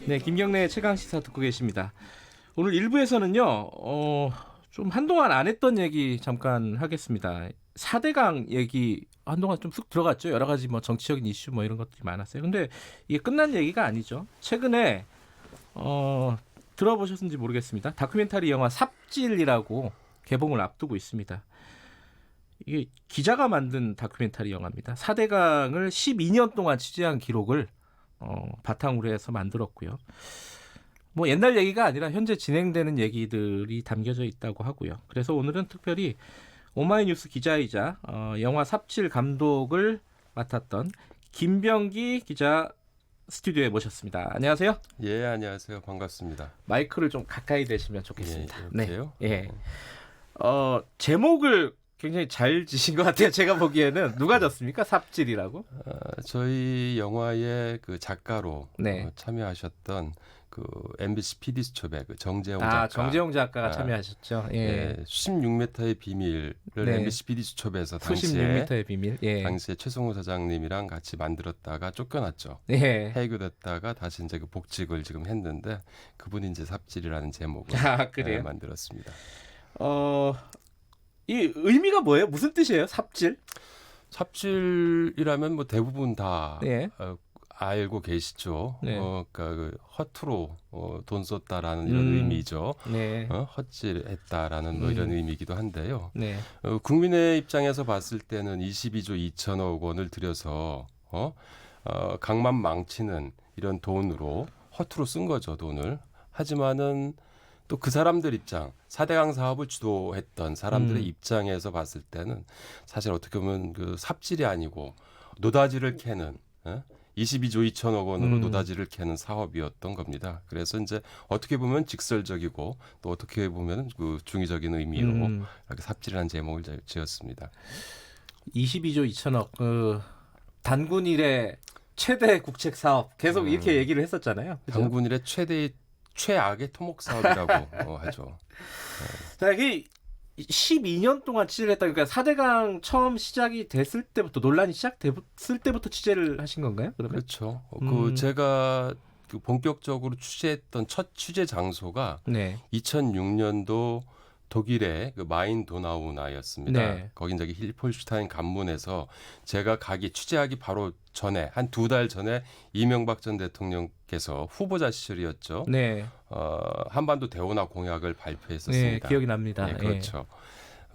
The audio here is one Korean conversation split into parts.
네, 김경래의 최강 시사 듣고 계십니다. 오늘 1부에서는요, 좀 한동안 안 했던 얘기 잠깐 하겠습니다. 4대강 얘기 한동안 좀 쑥 들어갔죠. 여러 가지 뭐 정치적인 이슈 뭐 이런 것들이 많았어요. 근데 이게 끝난 얘기가 아니죠. 최근에 들어보셨는지 모르겠습니다. 다큐멘터리 영화 삽질이라고 개봉을 앞두고 있습니다. 이게 기자가 만든 다큐멘터리 영화입니다. 4대강을 12년 동안 취재한 기록을 바탕으로 해서 만들었고요. 뭐 옛날 얘기가 아니라 현재 진행되는 얘기들이 담겨져 있다고 하고요. 그래서 오늘은 특별히 오마이뉴스 기자이자 영화 삽질 감독을 맡았던 김병기 기자 스튜디오에 모셨습니다. 안녕하세요. 예, 안녕하세요. 반갑습니다. 마이크를 좀 가까이 대시면 좋겠습니다. 예, 이렇게요? 네. 예. 제목을 굉장히 잘 지신 것 같아요. 제가 보기에는 누가 졌습니까? 삽질이라고? 저희 영화의 그 작가로 네. 참여하셨던 그 MBC PD수첩의 그 정재용 작가. 정재용 작가가 참여하셨죠. 예. 예, 수십 6m의 비밀을 네. MBC PD수첩에서 수십 당시에 6m의 비밀. 예. 당시에 최성호 사장님이랑 같이 만들었다가 쫓겨났죠. 예. 해고됐다가 다시 이제 그 복직을 지금 했는데 그분이 이제 삽질이라는 제목을 그래요? 만들었습니다. 이 의미가 뭐예요? 무슨 뜻이에요? 삽질? 삽질이라면 뭐 대부분 다 예. 알고 계시죠. 네. 그러니까 그 허투루 돈 썼다라는 이런 의미죠. 네. 헛질했다라는 뭐 이런 의미이기도 한데요. 네. 국민의 입장에서 봤을 때는 22조 2천억 원을 들여서 강만 망치는 이런 돈으로 허투루 쓴 거죠, 돈을. 하지만은 또 그 사람들 입장, 4대강 사업을 주도했던 사람들의 입장에서 봤을 때는 사실 어떻게 보면 그 삽질이 아니고 노다지를 캐는 22조 2천억 원으로 노다지를 캐는 사업이었던 겁니다. 그래서 이제 어떻게 보면 직설적이고 또 어떻게 보면 그 중의적인 의미로 이렇게 삽질이라는 제목을 지었습니다. 22조 2천억 단군 일의 최대 국책 사업 계속 이렇게 얘기를 했었잖아요. 그죠? 단군 일의 최악의 토목 사업이라고 하죠. 자, 이게 12년 동안 취재를 했다. 그러니까 4대강 처음 시작이 됐을 때부터 논란이 시작됐을 때부터 취재를 하신 건가요? 그러면? 그렇죠. 그 제가 그 본격적으로 취재했던 첫 취재 장소가 네. 2006년도 독일의 그 마인 도나우나였습니다. 네. 거기 이제 힐폴슈타인 관문에서 제가 취재하기 바로 전에 한 2달 전에 이명박 전 대통령께서 후보자 시절이었죠. 네. 한반도 대운하 공약을 네, 발표했었습니다. 기억이 납니다. 예, 그렇죠.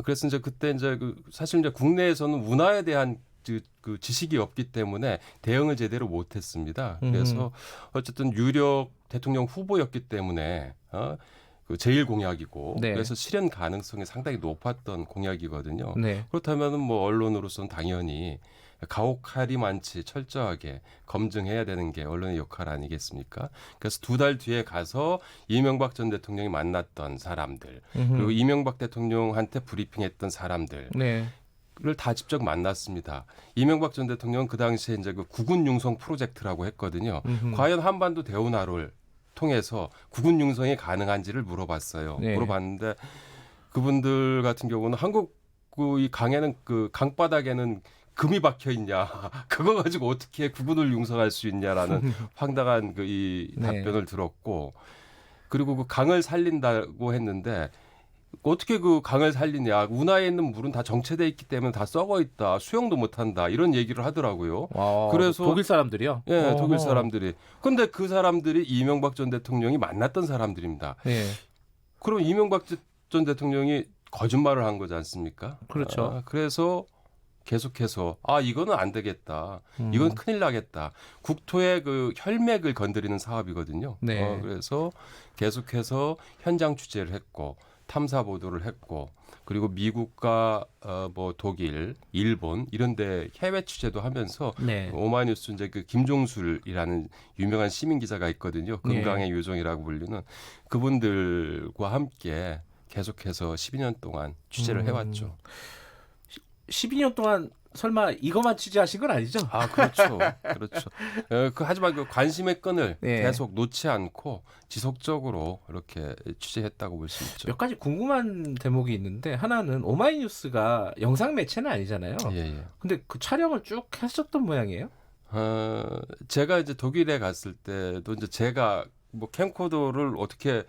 그래서 이제 그때 이제 사실 이제 국내에서는 운하에 대한 그 지식이 없기 때문에 대응을 제대로 못했습니다. 그래서 어쨌든 유력 대통령 후보였기 때문에 그 제일 공약이고 네. 그래서 실현 가능성이 상당히 높았던 공약이거든요. 네. 그렇다면은 뭐 언론으로서는 당연히 가혹하리만치 철저하게 검증해야 되는 게 언론의 역할 아니겠습니까? 그래서 2달 뒤에 가서 이명박 전 대통령이 만났던 사람들 그리고 이명박 대통령한테 브리핑했던 사람들 네. 를 다 직접 만났습니다. 이명박 전 대통령은 그 당시에 이제 그 국군 융성 프로젝트라고 했거든요. 과연 한반도 대운하를 통해서 국군 융성이 가능한지를 물어봤어요. 네. 물어봤는데 그분들 같은 경우는 한국 이 강에는 그 강바닥에는 금이 박혀 있냐? 그거 가지고 어떻게 국군을 융성할 수 있냐라는 황당한 그 이 답변을 들었고 그리고 그 강을 살린다고 했는데 어떻게 그 강을 살리냐? 운하에 있는 물은 다 정체돼 있기 때문에 다 썩어 있다. 수영도 못 한다. 이런 얘기를 하더라고요. 그래서 독일 사람들이요? 예, 독일 사람들이. 근데 그 사람들이 이명박 전 대통령이 만났던 사람들입니다. 네. 그럼 이명박 전 대통령이 거짓말을 한 거지 않습니까? 그렇죠. 그래서 계속해서 이거는 안 되겠다. 이건 큰일 나겠다. 국토의 그 혈맥을 건드리는 사업이거든요. 네. 그래서 계속해서 현장 취재를 했고 탐사 보도를 했고 그리고 미국과 뭐 독일, 일본 이런데 해외 취재도 하면서 네. 오마이뉴스 이제 그 김종술이라는 유명한 시민 기자가 있거든요. 금강의 요정이라고 불리는 그분들과 함께 계속해서 12년 동안 취재를 해왔죠. 12년 동안 설마 이것만 취재하신 건 아니죠? 그렇죠. 그렇죠. 하지만 그 관심의 끈을 네. 계속 놓지 않고 지속적으로 이렇게 취재했다고 볼 수 있죠. 몇 가지 궁금한 대목이 있는데 하나는 오마이뉴스가 영상 매체는 아니잖아요. 예. 근데 그 촬영을 쭉 하셨던 모양이에요? 제가 이제 독일에 갔을 때도 이제 제가 뭐 캠코더를 어떻게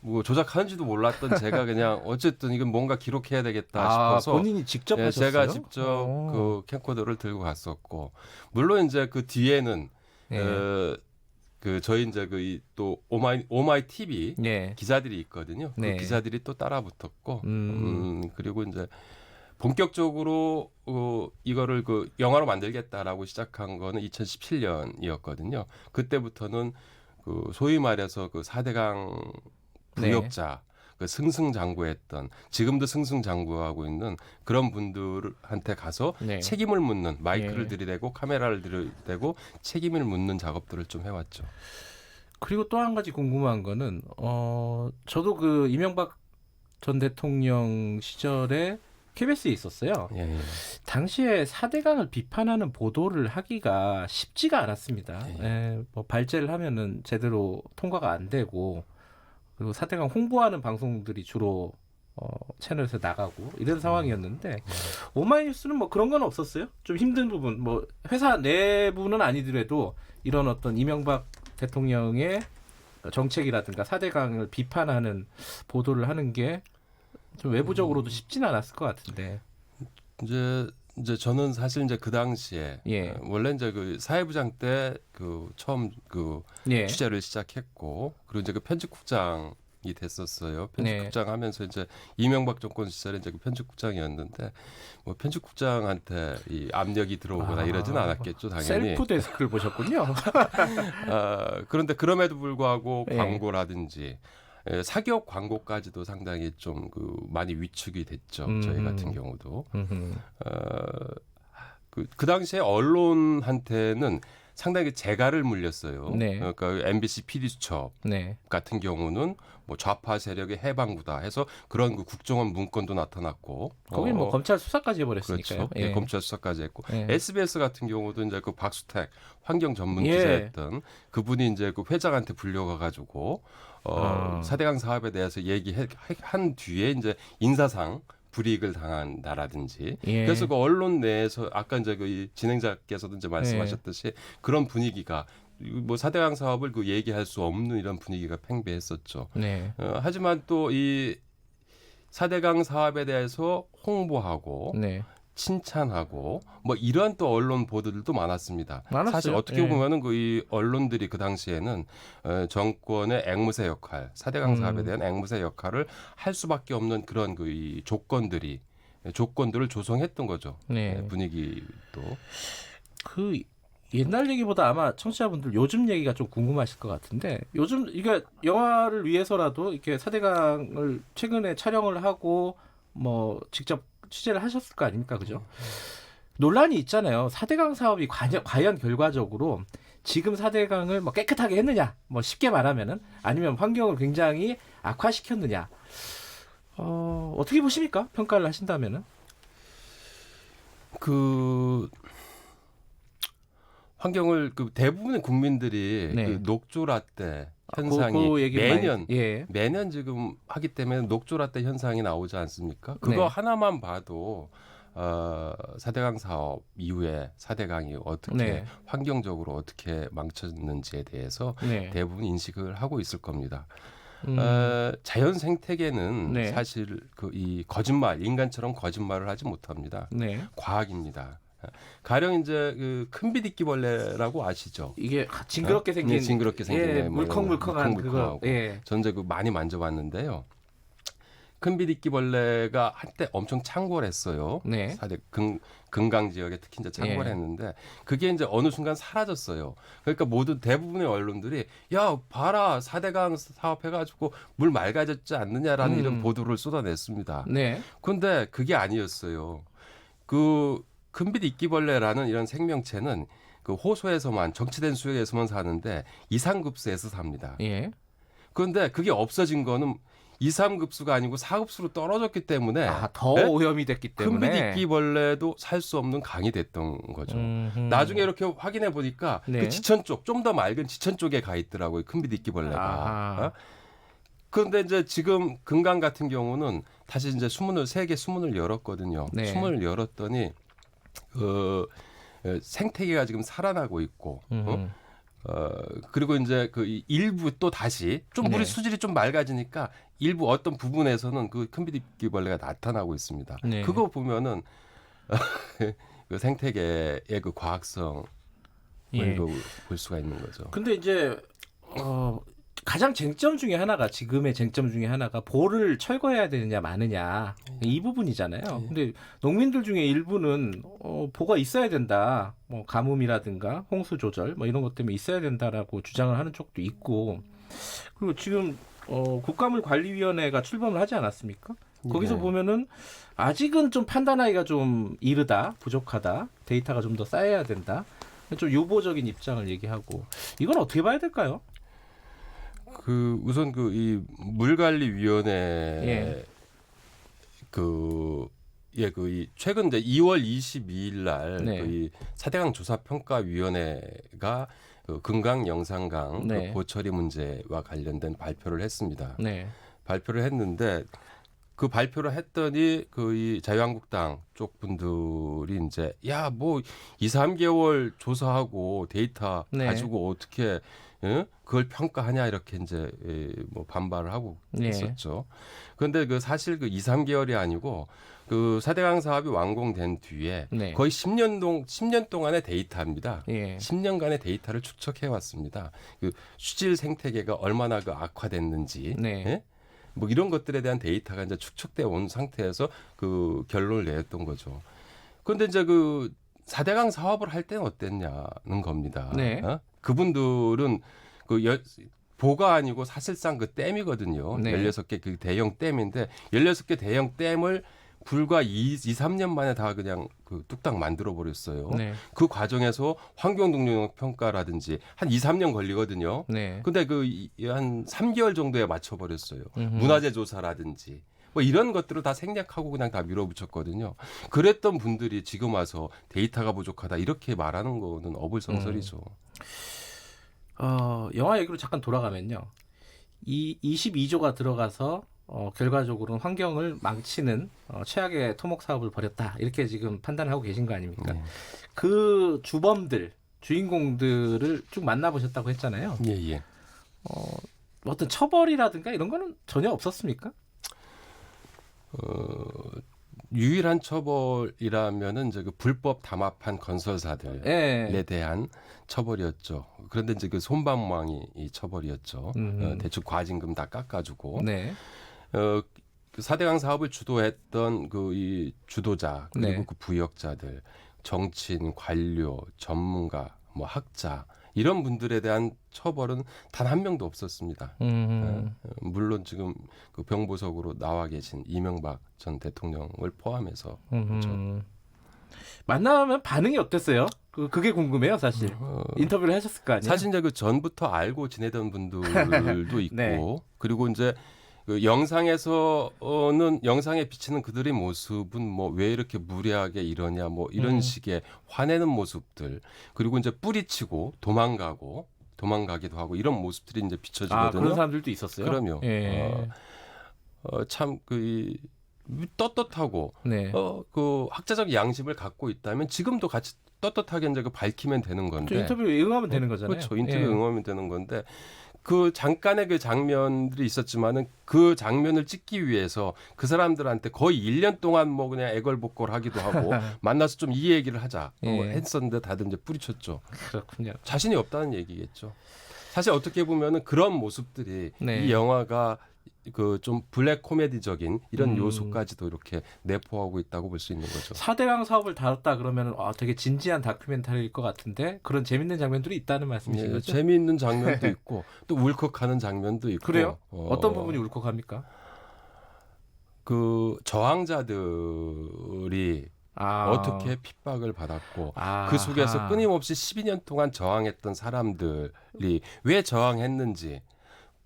뭐 조작하는지도 몰랐던 제가 그냥 어쨌든 이건 뭔가 기록해야 되겠다 싶어서 본인이 직접 하셨어요? 제가 직접 그 캠코더를 들고 갔었고 물론 이제 그 뒤에는 네. 그 저희 이제 그 또 오마이 TV 네. 기자들이 있거든요. 그 네. 기자들이 또 따라 붙었고 그리고 이제 본격적으로 이거를 그 영화로 만들겠다라고 시작한 거는 2017년이었거든요. 그때부터는 그 소위 말해서 그 4대강 부역자 그 승승장구했던 지금도 승승장구하고 있는 그런 분들한테 가서 네. 책임을 묻는 마이크를 네. 들이대고 카메라를 들이대고 책임을 묻는 작업들을 좀 해왔죠. 그리고 또 한 가지 궁금한 거는 저도 그 이명박 전 대통령 시절에 KBS에 있었어요. 예, 예. 당시에 4대강을 비판하는 보도를 하기가 쉽지가 않았습니다. 예. 예, 뭐 발제를 하면은 제대로 통과가 안 되고 그리고 4대강 홍보하는 방송들이 주로 채널에서 나가고 이런 상황이었는데 오마이뉴스는 뭐 그런 건 없었어요? 좀 힘든 부분 뭐 회사 내부는 아니더라도 이런 어떤 이명박 대통령의 정책이라든가 4대강을 비판하는 보도를 하는 게 좀 외부적으로도 쉽지는 않았을 것 같은데. 이제 저는 사실 이제 그 당시에 예. 원래 이제 그 사회부장 때 그 처음 그 예. 취재를 시작했고 그리고 이제 그 편집국장이 됐었어요. 편집국장 하면서 이제 이명박 정권 시절에 이제 그 편집국장이었는데 뭐 편집국장한테 이 압력이 들어오거나 이러진 않았겠죠, 당연히. 셀프 데스크를 보셨군요. 그런데 그럼에도 불구하고 예. 광고라든지 사기업 광고까지도 상당히 좀 그 많이 위축이 됐죠. 저희 같은 경우도. 그 당시에 언론한테는 상당히 재갈을 물렸어요. 네. 그러니까 MBC PD 수첩 네. 같은 경우는 뭐 좌파 세력의 해방구다 해서 그런 그 국정원 문건도 나타났고 거긴 뭐 검찰 수사까지 해버렸으니까요. 그렇죠. 예. 검찰 수사까지 했고 예. SBS 같은 경우도 이제 그 박수택 환경 전문 예. 기자였던 그분이 이제 그 회장한테 불려가 가지고 4대강 사업에 대해서 얘기한 뒤에 이제 인사상 불이익을 당한다라든지 예. 그래서 그 언론 내에서 아까 이제 그 진행자께서도 이제 말씀하셨듯이 그런 분위기가 뭐 4대강 사업을 그 얘기할 수 없는 이런 분위기가 팽배했었죠. 네. 하지만 또 이 4대강 사업에 대해서 홍보하고 네. 칭찬하고 뭐 이런 또 언론 보도들도 많았습니다. 많았어요. 사실 어떻게 예. 보면은 그 이 언론들이 그 당시에는 정권의 앵무새 역할, 4대강 사업에 대한 앵무새 역할을 할 수밖에 없는 그런 그 이 조건들을 조성했던 거죠. 네. 분위기도. 그 옛날 얘기보다 아마 청취자분들 요즘 얘기가 좀 궁금하실 것 같은데 요즘 이게 영화를 위해서라도 이렇게 4대강을 최근에 촬영을 하고 뭐 직접 취재를 하셨을 거 아닙니까, 그죠? 논란이 있잖아요. 4대강 사업이 과연 결과적으로 지금 4대강을 뭐 깨끗하게 했느냐, 뭐 쉽게 말하면은 아니면 환경을 굉장히 악화시켰느냐. 어떻게 보십니까? 평가를 하신다면은? 그 환경을 그 대부분의 국민들이 네. 그 녹조라떼 현상이 그 얘기 매년 많이, 예. 매년 지금 하기 때문에 녹조라떼 현상이 나오지 않습니까? 그거 네. 하나만 봐도 4대강 사업 이후에 4대강이 어떻게 네. 환경적으로 어떻게 망쳤는지에 대해서 네. 대부분 인식을 하고 있을 겁니다. 음. 자연 생태계는 네. 사실 그 이 거짓말 인간처럼 거짓말을 하지 못합니다. 네. 과학입니다. 가령 이제 그 큰비디끼벌레라고 아시죠? 이게 징그럽게 생긴, 네, 징그럽게 생긴 예, 뭐 물컹물컹한 그거, 물컹물컹하고. 예. 전 이제 그 많이 만져봤는데요. 큰비디끼벌레가 한때 엄청 창궐했어요. 네. 사실 금강 지역에 특히 이제 창궐했는데 그게 이제 어느 순간 사라졌어요. 그러니까 대부분의 언론들이 야 봐라 4대강 사업해가지고 물 맑아졌지 않느냐라는 이런 보도를 쏟아냈습니다. 네. 그런데 그게 아니었어요. 그 큰비디끼벌레라는 이런 생명체는 그 호수에서만 정치된 수역에서만 사는데 2, 3급수에서 삽니다. 예. 그런데 그게 없어진 거는 2, 3급수가 아니고 4급수로 떨어졌기 때문에 더 네? 오염이 됐기 때문에. 큰비디끼벌레도 살 수 없는 강이 됐던 거죠. 나중에 이렇게 확인해 보니까 네. 그 지천 쪽, 좀 더 맑은 지천 쪽에 가 있더라고요. 큰비디끼벌레가. 그런데 이제 지금 금강 같은 경우는 다시 이제 세계 수문을 열었거든요. 네. 수문을 열었더니 생태계가 지금 살아나고 있고 그리고 이제 그 일부 또 다시 좀 물이 네. 수질이 좀 맑아지니까 일부 어떤 부분에서는 그 큰비둘기벌레가 나타나고 있습니다. 네. 그거 보면은 그 생태계의 그 과학성을 예. 볼 수가 있는 거죠. 근데 이제 가장 쟁점 중에 하나가 지금의 쟁점 중에 하나가 보를 철거해야 되느냐 마느냐 이 부분이잖아요. 근데 농민들 중에 일부는 보가 있어야 된다. 뭐 가뭄이라든가 홍수 조절 뭐 이런 것 때문에 있어야 된다라고 주장을 하는 쪽도 있고 그리고 지금 국가물관리위원회가 출범을 하지 않았습니까? 거기서 네. 보면은 아직은 좀 판단하기가 좀 이르다, 부족하다, 데이터가 좀 더 쌓여야 된다. 좀 유보적인 입장을 얘기하고 이건 어떻게 봐야 될까요? 그 우선 그 이 물관리위원회 예. 이 최근 이제 2월 22일 날 네. 그 이 4대강 조사평가위원회가 그 금강 영산강 네. 그 보처리 문제와 관련된 발표를 했습니다. 네. 발표를 했는데 그 발표를 했더니 그 이 자유한국당 쪽 분들이 이제 야 뭐 2, 3개월 조사하고 데이터 네. 가지고 어떻게 그걸 평가하냐 이렇게 이제 뭐 반발을 하고 네. 있었죠. 그런데 그 사실 그 2, 3개월이 아니고 그 4대강 사업이 완공된 뒤에 네. 거의 10년 동안의 데이터입니다. 예. 10년간의 데이터를 추적해 왔습니다. 그 수질 생태계가 얼마나 그 악화됐는지 네. 예? 뭐 이런 것들에 대한 데이터가 이제 축적돼 온 상태에서 그 결론을 내었던 거죠. 그런데 이제 그 4대강 사업을 할 때는 어땠냐는 겁니다. 네. 그분들은 보가 아니고 사실상 그 댐이거든요. 네. 16개 그 대형 댐인데 16개 대형 댐을 불과 2, 3년 만에 다 그냥 그 뚝딱 만들어 버렸어요. 네. 그 과정에서 환경 동력 평가라든지 한 2, 3년 걸리거든요. 네. 근데 그 한 3개월 정도에 맞춰 버렸어요. 음흠. 문화재 조사라든지 뭐 이런 것들을 다 생략하고 그냥 다 밀어붙였거든요. 그랬던 분들이 지금 와서 데이터가 부족하다 이렇게 말하는 거는 어불성설이죠. 영화 얘기로 잠깐 돌아가면요. 이 22조가 들어가서 결과적으로는 환경을 망치는 최악의 토목 사업을 벌였다. 이렇게 지금 판단을 하고 계신 거 아닙니까? 네. 그 주범들, 주인공들을 쭉 만나보셨다고 했잖아요. 예, 예. 어떤 처벌이라든가 이런 거는 전혀 없었습니까? 유일한 처벌이라면은 이제 그 불법 담합한 건설사들에 예. 대한 처벌이었죠. 그런데 이제 그 손방망이 이 처벌이었죠. 대충 과징금 다 깎아주고 네. 그 4대강 사업을 주도했던 그 이 주도자 그리고 네. 그 부역자들, 정치인, 관료, 전문가, 뭐 학자 이런 분들에 대한 처벌은 단 한 명도 없었습니다. 물론 지금 그 병보석으로 나와 계신 이명박 전 대통령을 포함해서 그렇죠. 만나면 반응이 어땠어요? 그게 궁금해요, 사실. 인터뷰를 하셨을 거 아니에요? 사실 이제 그 전부터 알고 지내던 분들도 있고 네. 그리고 이제 그 영상에서는 영상에 비치는 그들의 모습은 뭐 왜 이렇게 무례하게 이러냐 뭐 이런 식의 화내는 모습들 그리고 이제 뿌리치고 도망가기도 하고 이런 모습들이 이제 비춰지거든요. 그런 사람들도 있었어요. 그럼요. 예. 참 떳떳하고 네. 그 학자적 양심을 갖고 있다면 지금도 같이 떳떳하게 이제 그 밝히면 되는 저 건데. 인터뷰에 응하면 되는 거잖아요. 그렇죠. 인터뷰에 예. 응하면 되는 건데 그 잠깐의 그 장면들이 있었지만은 그 장면을 찍기 위해서 그 사람들한테 거의 1년 동안 뭐 그냥 애걸복걸하기도 하고 만나서 좀 이 얘기를 하자 했었는데 다들 이제 뿌리쳤죠. 그렇군요. 자신이 없다는 얘기겠죠. 사실 어떻게 보면은 그런 모습들이 네. 이 영화가 그 좀 블랙 코미디적인 이런 요소까지도 이렇게 내포하고 있다고 볼 수 있는 거죠. 4대강 사업을 다뤘다 그러면 되게 진지한 다큐멘터리일 것 같은데 그런 재밌는 장면들이 있다는 말씀이신 예, 거죠? 재미있는 장면도 있고 또 울컥하는 장면도 있고. 그래요? 어떤 부분이 울컥합니까? 그 저항자들이 어떻게 핍박을 받았고 그 속에서 끊임없이 12년 동안 저항했던 사람들이 왜 저항했는지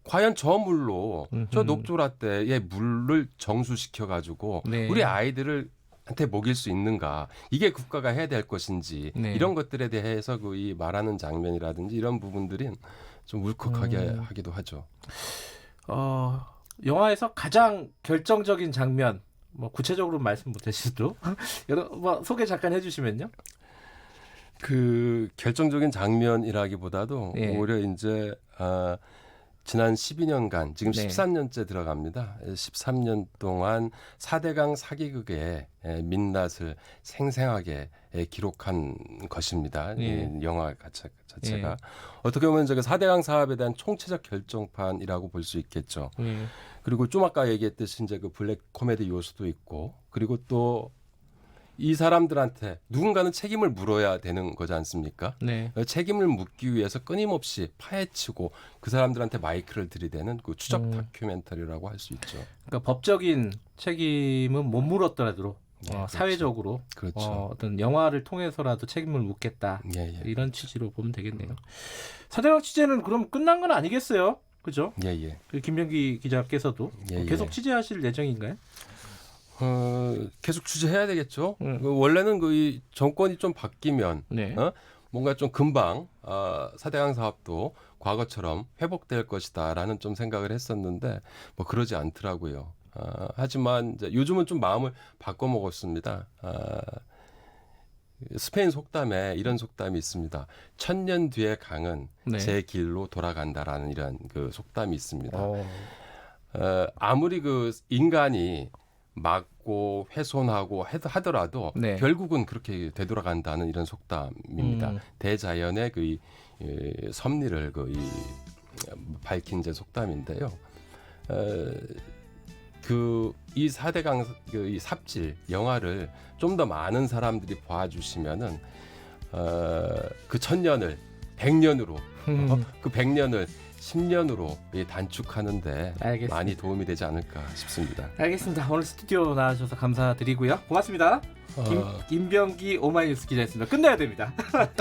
과연 저 물로 저 녹조라떼의 물을 정수시켜 가지고 네. 우리 아이들을 한테 먹일 수 있는가 이게 국가가 해야 될 것인지 네. 이런 것들에 대해서 그 이 말하는 장면이라든지 이런 부분들이 좀 울컥하게 하기도 하죠. 영화에서 가장 결정적인 장면 뭐 구체적으로 말씀 못 하시도 뭐 소개 잠깐 해주시면요. 그 결정적인 장면이라기보다도 예. 오히려 이제 지난 12년간 지금 네. 13년째 들어갑니다. 13년 동안 4대강 사기극의 민낯을 생생하게 기록한 것입니다. 예. 이 영화 자체가 예. 어떻게 보면 저게 4대강 사업에 대한 총체적 결정판이라고 볼 수 있겠죠. 예. 그리고 좀 아까 얘기했듯이 이제 그 블랙 코미디 요소도 있고, 그리고 또 이 사람들한테 누군가는 책임을 물어야 되는 거지 않습니까? 네. 책임을 묻기 위해서 끊임없이 파헤치고 그 사람들한테 마이크를 들이대는 그 추적 다큐멘터리라고 할 수 있죠. 그러니까 법적인 책임은 못 물었더라도 네, 그렇죠. 사회적으로 그렇죠. 어떤 영화를 통해서라도 책임을 묻겠다. 예, 예. 이런 취지로 보면 되겠네요. 사대강 취재는 그럼 끝난 건 아니겠어요? 그죠? 예, 예. 그 김병기 기자께서도 예, 계속 예. 취재하실 예정인가요? 계속 취재해야 되겠죠. 음. 원래는 이 정권이 좀 바뀌면 네. 뭔가 좀 금방 4대강 사업도 과거처럼 회복될 것이다라는 좀 생각을 했었는데 뭐 그러지 않더라고요. 하지만 이제 요즘은 좀 마음을 바꿔 먹었습니다. 스페인 속담에 이런 속담이 있습니다. 1000년 뒤의 강은 네. 제 길로 돌아간다라는 이런 그 속담이 있습니다. 어. 아무리 그 인간이 막고 훼손하고 하더라도 네. 결국은 그렇게 되돌아간다는 이런 속담입니다. 대자연의 그 섭리를 밝힌 제 속담인데요. 이 4대강 이 삽질 영화를 좀 더 많은 사람들이 봐주시면은 그 1000년을 100년으로 그 100년을 10년으로 단축하는데 알겠습니다. 많이 도움이 되지 않을까 싶습니다. 알겠습니다. 오늘 스튜디오 나와주셔서 감사드리고요. 고맙습니다. 김병기 오마이뉴스 기자였습니다. 끝내야 됩니다. 딱